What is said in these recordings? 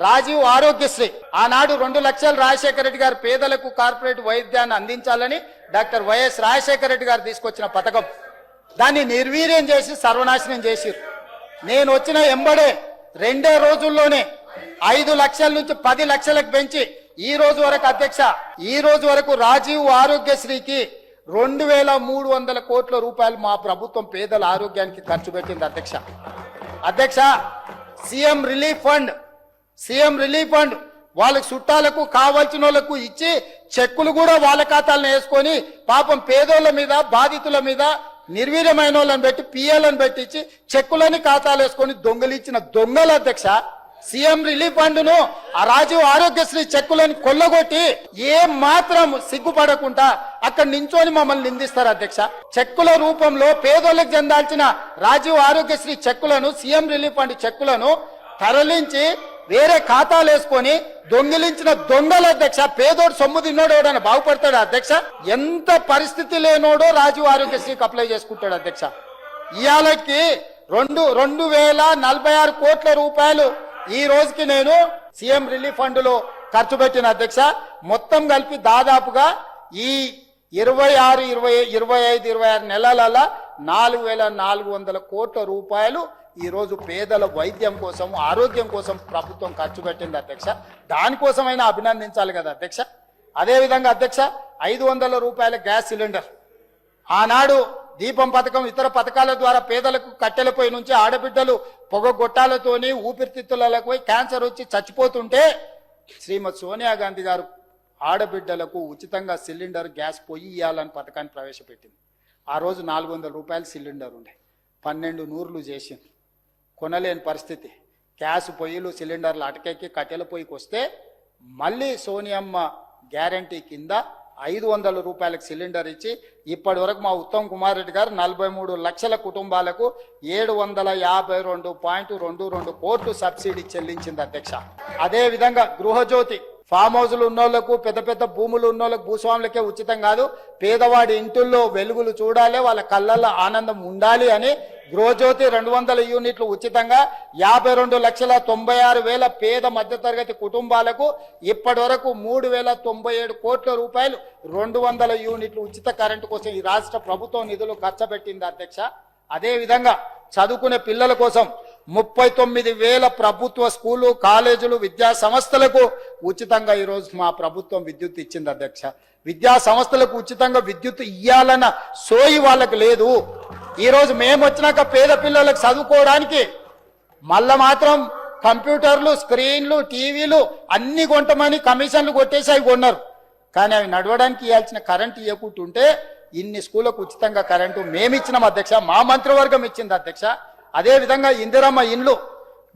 రాజీవ్ ఆరోగ్యశ్రీ ఆనాడు 2 లక్షలు రాజశేఖర రెడ్డి గారు పేదలకు కార్పొరేట్ వైద్యాన్ని అందించాలని డాక్టర్ వైఎస్ రాజశేఖర రెడ్డి గారు తీసుకొచ్చిన పథకం. దాన్ని నిర్వీర్యం చేసి సర్వనాశనం చేసిరు. నేను వచ్చిన ఎంబడే 2 రోజుల్లోనే 5 లక్షల నుంచి 10 లక్షలకు పెంచి ఈ రోజు వరకు అధ్యక్ష, ఈ రోజు వరకు రాజీవ్ ఆరోగ్యశ్రీకి 2300 కోట్ల రూపాయలు మా ప్రభుత్వం పేదల ఆరోగ్యానికి ఖర్చు పెట్టింది అధ్యక్ష. సీఎం రిలీఫ్ ఫండ్ వాళ్ళకి చుట్టాలకు కావాల్సిన వాళ్ళకు ఇచ్చి చెక్కులు కూడా వాళ్ళ ఖాతాలను వేసుకొని పాపం పేదోళ్ళ మీద బాధితుల మీద నిర్వీర్యమైన వాళ్ళని పెట్టి పిఎల్ని పెట్టించి చెక్కులని ఖాతాలు వేసుకొని దొంగలిచ్చిన దొంగలు అధ్యక్ష. సీఎం రిలీఫ్ ఫండ్ ను ఆ రాజీవ్ ఆరోగ్యశ్రీ చెక్కులను కొల్లగొట్టి ఏం మాత్రం సిగ్గుపడకుండా అక్కడ నించొని మమ్మల్ని నిందిస్తారు అధ్యక్ష. చెక్కుల రూపంలో పేదోళ్ళకి చెందాల్సిన రాజీవ్ ఆరోగ్యశ్రీ చెక్కులను, సీఎం రిలీఫ్ ఫండ్ చెక్కులను తరలించి వేరే ఖాతాలు వేసుకొని దొంగిలించిన దొంగల అధ్యక్ష. పేదోడు సొమ్ము తిన్నోడు ఎవడన్నా బాగుపడతాడు అధ్యక్ష? ఎంత పరిస్థితి లేనోడో రాజీవ్ ఆరోగ్యశ్రీకి అప్లై చేసుకుంటాడు అధ్యక్ష. ఇవాళకి 2046 కోట్ల రూపాయలు ఈ రోజుకి నేను సీఎం రిలీఫ్ ఫండ్ లో ఖర్చు పెట్టిన అధ్యక్ష. మొత్తం కలిపి దాదాపుగా ఈ 25 నెలల 4400 కోట్ల రూపాయలు ఈ రోజు పేదల వైద్యం కోసం, ఆరోగ్యం కోసం ప్రభుత్వం ఖర్చు పెట్టింది అధ్యక్ష. దానికోసమైనా అభినందించాలి కదా అధ్యక్ష. అదేవిధంగా అధ్యక్ష, 500 రూపాయల గ్యాస్ సిలిండర్ ఆనాడు దీపం పథకం, ఇతర పథకాల ద్వారా పేదలకు కట్టెలపై నుంచి ఆడబిడ్డలు పొగ గొట్టాలతోని ఊపిరితిత్తులకు పోయి క్యాన్సర్ వచ్చి చచ్చిపోతుంటే శ్రీమతి సోనియా గాంధీ గారు ఆడబిడ్డలకు ఉచితంగా సిలిండర్ గ్యాస్ పొయ్యి ఇవ్వాలని పథకాన్ని ప్రవేశపెట్టింది. ఆ రోజు 400 రూపాయల సిలిండర్ ఉండే 12 నూర్లు చేసింది. కొనలేని పరిస్థితి. గ్యాస్ పొయ్యిలు సిలిండర్లు అటకెక్కి కట్టెల పొయ్యికి వస్తే మళ్ళీ సోనియమ్మ గ్యారంటీ కింద 500 రూపాయలకు సిలిండర్ ఇచ్చి ఇప్పటి వరకు మా ఉత్తమ్ కుమార్ రెడ్డి గారు 43 లక్షల కుటుంబాలకు 752.22 కోట్లు సబ్సిడీ చెల్లించింది అధ్యక్ష. అదే విధంగా గృహజ్యోతి ఫామ్ హౌస్లు ఉన్నోళ్లకు, పెద్ద పెద్ద భూములు ఉన్నోళ్లకు, భూస్వాములకే ఉచితం కాదు, పేదవాడి ఇంటుల్లో వెలుగులు చూడాలి, వాళ్ళ కళ్ళల్లో ఆనందం ఉండాలి అని గృహజ్యోతి 200 యూనిట్లు ఉచితంగా 52,96,000 పేద మధ్యతరగతి కుటుంబాలకు ఇప్పటి వరకు 3,097 కోట్ల రూపాయలు 200 యూనిట్లు ఉచిత కరెంటు కోసం ఈ రాష్ట్ర ప్రభుత్వం నిధులు ఖర్చు పెట్టింది అధ్యక్ష. అదే విధంగా చదువుకునే పిల్లల కోసం 39,000 ప్రభుత్వ స్కూలు, కాలేజీలు, విద్యా సంస్థలకు ఉచితంగా ఈరోజు మా ప్రభుత్వం విద్యుత్ ఇచ్చింది అధ్యక్ష. విద్యా సంస్థలకు ఉచితంగా విద్యుత్ ఇయ్యాలన్న సోయి వాళ్ళకు లేదు. ఈరోజు మేము వచ్చినాక పేద పిల్లలకు చదువుకోవడానికి మళ్ళా మాత్రం కంప్యూటర్లు, స్క్రీన్లు, టీవీలు అన్ని కొంటమని కమిషన్లు కొట్టేసి అవి కొన్నారు. కానీ అవి నడవడానికి ఇవ్వాల్సిన కరెంటు ఇవ్వకుంటుంటే ఇన్ని స్కూళ్ళకు ఉచితంగా కరెంటు మేమిచ్చినాం అధ్యక్ష, మా మంత్రివర్గం ఇచ్చింది అధ్యక్ష. అదే విధంగా ఇందిరమ్మ ఇండ్లు,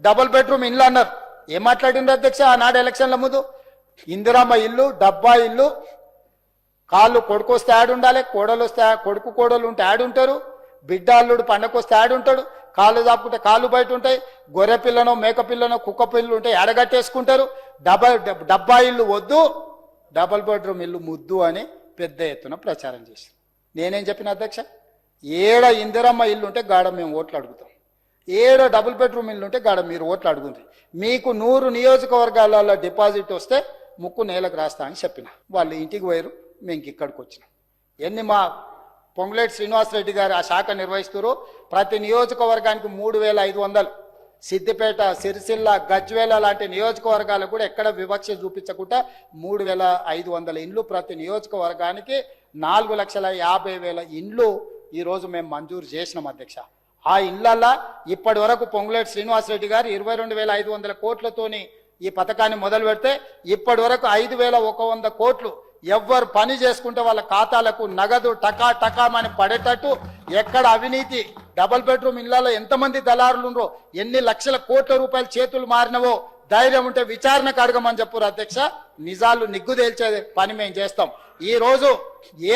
డబుల్ బెడ్రూమ్ ఇండ్లు అన్నారు. ఏం మాట్లాడిండ్రు అధ్యక్ష ఆనాడు ఎలక్షన్ల ముందు? ఇందిరమ్మ ఇల్లు, డబ్బా ఇల్లు, కాళ్ళు కొడుకు వస్తే యాడ్ ఉండాలి, కోడలు వస్తే కొడుకు కోడలు ఉంటే యాడ్ ఉంటారు, బిడ్డ అల్లుడు పండగ వస్తే యాడ్ ఉంటాడు, కాళ్ళు దాపుకుంటే కాళ్ళు బయట ఉంటాయి, గొర్రె పిల్లనో మేక పిల్లనో కుక్క పిల్లలు ఉంటే ఎడగట్టేసుకుంటారు. డబ్బా ఇల్లు వద్దు, డబుల్ బెడ్రూమ్ ఇల్లు ముద్దు అని పెద్ద ఎత్తున ప్రచారం చేశారు. నేనేం చెప్పిన అధ్యక్ష, ఏడ ఇందిరమ్మ ఇల్లు ఉంటే గాడ మేము ఓట్లు అడుగుతాం, ఏడ డబుల్ బెడ్రూమ్ ఇల్లు ఉంటే గాడ మీరు ఓట్లు అడుగుంది, మీకు 100 నియోజకవర్గాలలో డిపాజిట్ వస్తే ముక్కు నేలకు రాస్తా అని చెప్పిన. వాళ్ళు ఇంటికి పోయారు, మేము ఇక్కడికి వచ్చినాం. ఎన్ని మా పొంగులేటి శ్రీనివాసరెడ్డి గారు ఆ శాఖ నిర్వహిస్తారు. ప్రతి నియోజకవర్గానికి 3,500, సిద్దిపేట, సిరిసిల్ల, గజ్వేల లాంటి నియోజకవర్గాలకు కూడా ఎక్కడ వివక్ష చూపించకుండా 3,500 ఇండ్లు ప్రతి నియోజకవర్గానికి 4,50,000 ఇండ్లు ఈరోజు మేము మంజూరు చేసినాం అధ్యక్ష. ఆ ఇండ్లల్లా ఇప్పటి వరకు పొంగులేటి శ్రీనివాసరెడ్డి గారు 22,500 కోట్లతోని ఈ పథకాన్ని మొదలు పెడితే ఇప్పటి వరకు 5,100 కోట్లు ఎవ్వరు పని చేసుకుంటే వాళ్ళ ఖాతాలకు నగదు టకామని పడేటట్టు, ఎక్కడ అవినీతి, డబుల్ బెడ్రూమ్ ఇళ్లలో ఎంతమంది దళారులు ఉండరో, ఎన్ని లక్షల కోట్ల రూపాయలు చేతులు మారినవో ధైర్యం ఉంటే విచారణకు అడగమని చెప్పారు అధ్యక్ష. నిజాలు నిగ్గు తేల్చే పని మేము చేస్తాం. ఈ రోజు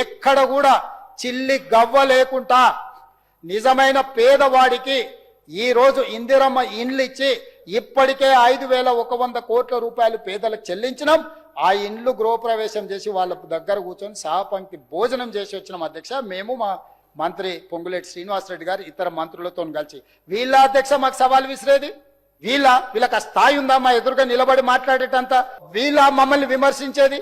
ఎక్కడ కూడా చిల్లి గవ్వ లేకుండా నిజమైన పేదవాడికి ఈ రోజు ఇందిరమ్మ ఇండ్లు ఇచ్చి ఇప్పటికే 5,100 కోట్ల రూపాయలు పేదలకు చెల్లించినాం. ఆ ఇండ్లు గృహప్రవేశం చేసి వాళ్ళ దగ్గర కూర్చొని సహపంక్తి భోజనం చేసి వచ్చినాం అధ్యక్ష. మేము మా మంత్రి పొంగులేటి శ్రీనివాసరెడ్డి గారు ఇతర మంత్రులతో కలిసి. వీళ్ళ అధ్యక్ష మాకు సవాల్ విసిరేది, వీళ్ళకి ఆ స్థాయి ఉందా మా ఎదురుగా నిలబడి మాట్లాడేటంత? వీళ్ళ మమ్మల్ని విమర్శించేది?